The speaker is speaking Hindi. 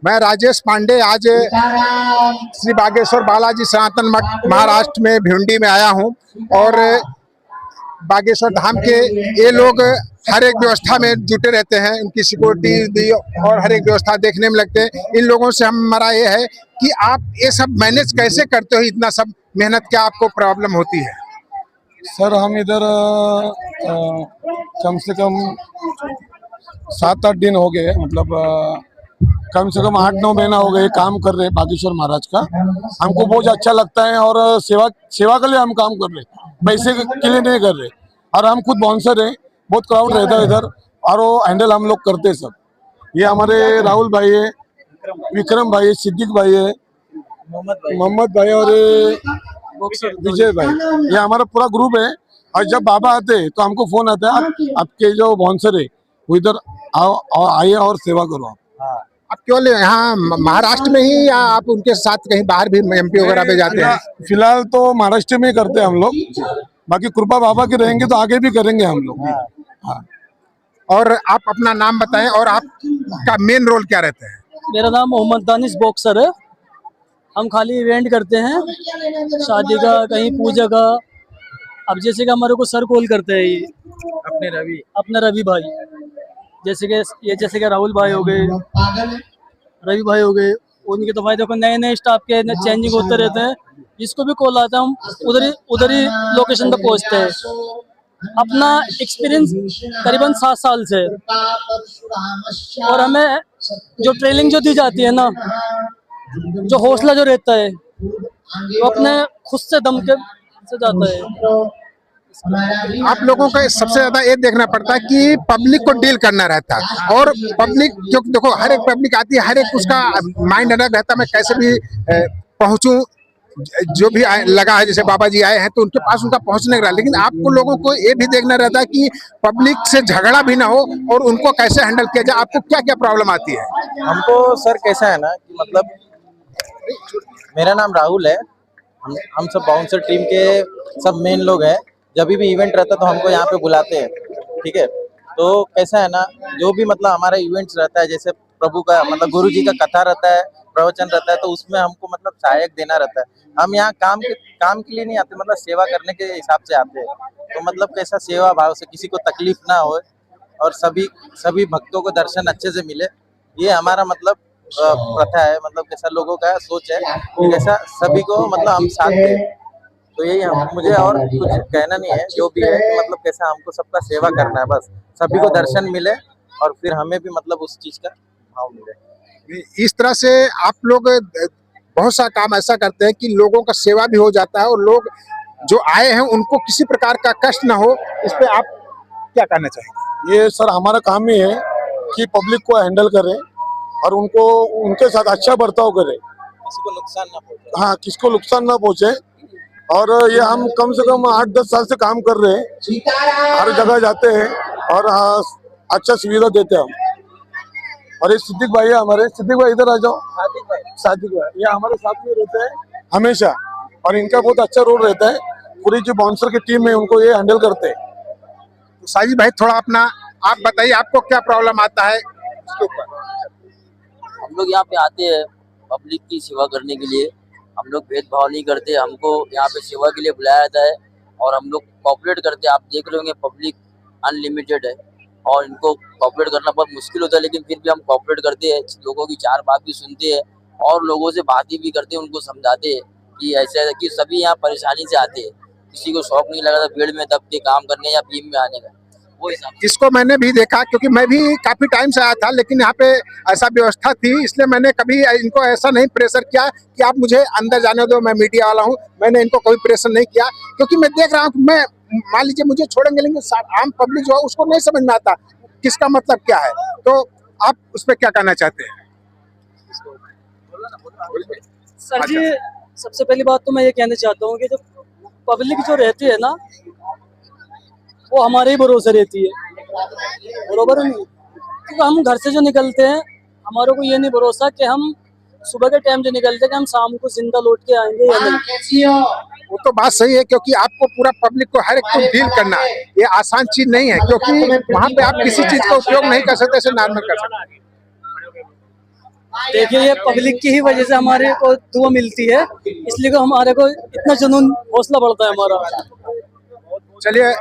मैं राजेश पांडे आज श्री बागेश्वर बालाजी सनातन मठ महाराष्ट्र में भिवंडी में आया हूं और बागेश्वर धाम के ये लोग हर एक व्यवस्था में जुटे रहते हैं, उनकी सिक्योरिटी और हर एक व्यवस्था देखने में लगते हैं। इन लोगों से हमारा ये है कि आप ये सब मैनेज कैसे करते हो, इतना सब मेहनत, क्या आपको प्रॉब्लम होती है? सर हम इधर कम से कम 7-8 दिन हो गए, मतलब कम से कम 8-9 महीना हो गए काम कर रहे हैं बागेश्वर महाराज का। हमको बहुत अच्छा लगता है और सेवा के लिए हम काम कर रहे हैं, पैसे के लिए नहीं कर रहे। और हम खुद बाउंसर हैं, बहुत क्राउड रहता है इधर और वो हैंडल हम लोग करते हैं सब। ये हमारे राहुल भाई है, विक्रम भाई है, सिद्दीक भाई है, मोहम्मद भाई और विजय भाई, ये हमारा पूरा ग्रुप है। और जब बाबा आते हैं तो हमको फोन आता है, आपके जो बाउंसर है वो इधर आओ और आइए और सेवा करो आप। आप केवल यहाँ महाराष्ट्र में ही या आप उनके साथ कहीं बाहर भी एमपी वगैरह पे जाते हैं? फिलहाल तो महाराष्ट्र में ही करते हैं हम लोग, बाकी कृपा बाबा की रहेंगे तो आगे भी करेंगे हम लोग। हाँ। और आप अपना नाम बताएं और आपका मेन रोल क्या रहता है? मेरा नाम मोहम्मद दानिश बॉक्सर है। हम खाली इवेंट करते हैं, शादी का, कहीं पूजा का। अब जैसे कि हमारे को सर कॉल करते हैं, ये अपने रवि भाई, जैसे कि राहुल भाई हो गए, रवि भाई हो गए, उनके तो भाई देखो नए स्टाफ के चेंजिंग होते रहते हैं। जिसको भी कॉल आता है हम उधर ही लोकेशन पे पहुंचते हैं। अपना एक्सपीरियंस करीबन 7 साल से, और हमें जो ट्रेनिंग जो दी जाती है ना, जो हौसला जो रहता है वो अपने खुद से दम के से जाता है। आप लोगों का सबसे ज्यादा ये देखना पड़ता है कि पब्लिक को डील करना रहता है, और पब्लिक, क्योंकि देखो हर एक पब्लिक आती है, हर एक उसका माइंड अलग रहता है, मैं कैसे भी पहुंचूं। जो भी लगा है, जैसे बाबा जी आए हैं तो उनके पास उनका पहुंचने का, लेकिन आपको लोगों को ये भी देखना रहता है कि पब्लिक से झगड़ा भी ना हो और उनको कैसे हैंडल किया जाए। आपको क्या क्या प्रॉब्लम आती है? हमको सर कैसा है ना कि मतलब मेरा नाम राहुल है, हम सब बाउंसर टीम के सब मेन लोग हैं। जब भी इवेंट रहता है तो हमको यहाँ पे बुलाते हैं, ठीक है। तो कैसा है ना, जो भी मतलब हमारा इवेंट्स रहता है, जैसे प्रभु का मतलब गुरु जी का कथा रहता है, प्रवचन रहता है, तो उसमें हमको मतलब सहायक देना रहता है। हम यहाँ काम के लिए नहीं आते, मतलब सेवा करने के हिसाब से आते हैं। तो मतलब कैसा सेवा भाव से, किसी को तकलीफ ना हो और सभी भक्तों को दर्शन अच्छे से मिले, ये हमारा मतलब प्रथा है। मतलब कैसा लोगों का सोच है कि कैसा सभी को मतलब हम साथ दें। तो यही मुझे और कुछ कहना नहीं है, जो भी है कि मतलब कैसा हमको सबका सेवा करना है, बस सभी को दर्शन मिले और फिर हमें भी मतलब उस चीज का भाव मिले। इस तरह से आप लोग बहुत सा काम ऐसा करते हैं कि लोगों का सेवा भी हो जाता है और लोग जो आए हैं उनको किसी प्रकार का कष्ट ना हो। इस पे आप क्या कहना चाहेंगे? ये सर हमारा काम ही है कि पब्लिक को हैंडल करें और उनको उनके साथ अच्छा बर्ताव करें, किसी को नुकसान ना पहुंचे। हाँ, किसको नुकसान ना पहुंचे। और ये हम कम से कम 8-10 साल से काम कर रहे हैं, हर जगह जाते हैं और अच्छा सुविधा देते हैं हम। और ये सिद्दीक भाई है हमारे, सिद्दीक भाई इधर आ जाओ। सादिक भाई ये हमारे साथ में रहते हैं हमेशा, और इनका बहुत अच्छा रोल रहता है। पूरी जो बाउंसर की टीम है उनको ये हैंडल करते हैं। तो साजिद भाई, थोड़ा अपना आप बताइए, आपको क्या प्रॉब्लम आता है इसके ऊपर? हम लोग यहाँ पे आते हैं पब्लिक की सेवा करने के लिए। हम लोग भेदभाव नहीं करते, हमको यहाँ पे सेवा के लिए बुलाया जाता है और हम लोग कॉपरेट करते हैं। आप देख रहे होंगे पब्लिक अनलिमिटेड है और इनको कॉपरेट करना बहुत मुश्किल होता है, लेकिन फिर भी हम कॉपरेट करते हैं। लोगों की 4 बात भी सुनते हैं और लोगों से बातें भी करते हैं, उनको समझाते हैं कि ऐसा कि सभी यहाँ परेशानी से आते हैं। किसी को शौक नहीं लगा था भीड़ में दब के काम करने या भीम में आने का, वो हिसाब। इसको मैंने भी देखा, क्योंकि मैं भी काफी टाइम से आया था, लेकिन यहाँ पे ऐसा व्यवस्था थी, इसलिए मैंने कभी इनको ऐसा नहीं प्रेशर किया कि आप मुझे अंदर जाने दो, मैं मीडिया वाला हूँ। मैंने इनको कोई प्रेशर नहीं किया, क्योंकि मैं देख रहा हूँ कि मैं, मान लीजिए मुझे छोड़ेंगे, लेकिन आम पब्लिक जो है उसको नहीं समझ में आता किसका मतलब क्या है। तो आप उस पर क्या कहना चाहते हैं? सर जी, सबसे पहली बात तो मैं ये कहना चाहता हूँ कि जो पब्लिक जो रहती है ना, वो हमारे ही भरोसे रहती है, बरोबर है नहीं? क्योंकि हम घर से जो निकलते हैं, हमारे को ये नहीं भरोसा कि हम सुबह के टाइम जो निकलते हैं कि हम शाम को जिंदा लौट के आएंगे या नहीं। वो तो बात सही है, क्योंकि आपको पूरा पब्लिक को हर एक को डील करना है, ये आसान चीज नहीं है, क्योंकि वहाँ पे आप किसी चीज का उपयोग नहीं कर सकते, ऐसे नॉर्मल कर सकते। देखिए ये पब्लिक की ही वजह से हमारे को दुआ मिलती है, इसलिए को हमारे को इतना जुनून हौसला बढ़ता है हमारा। चलिए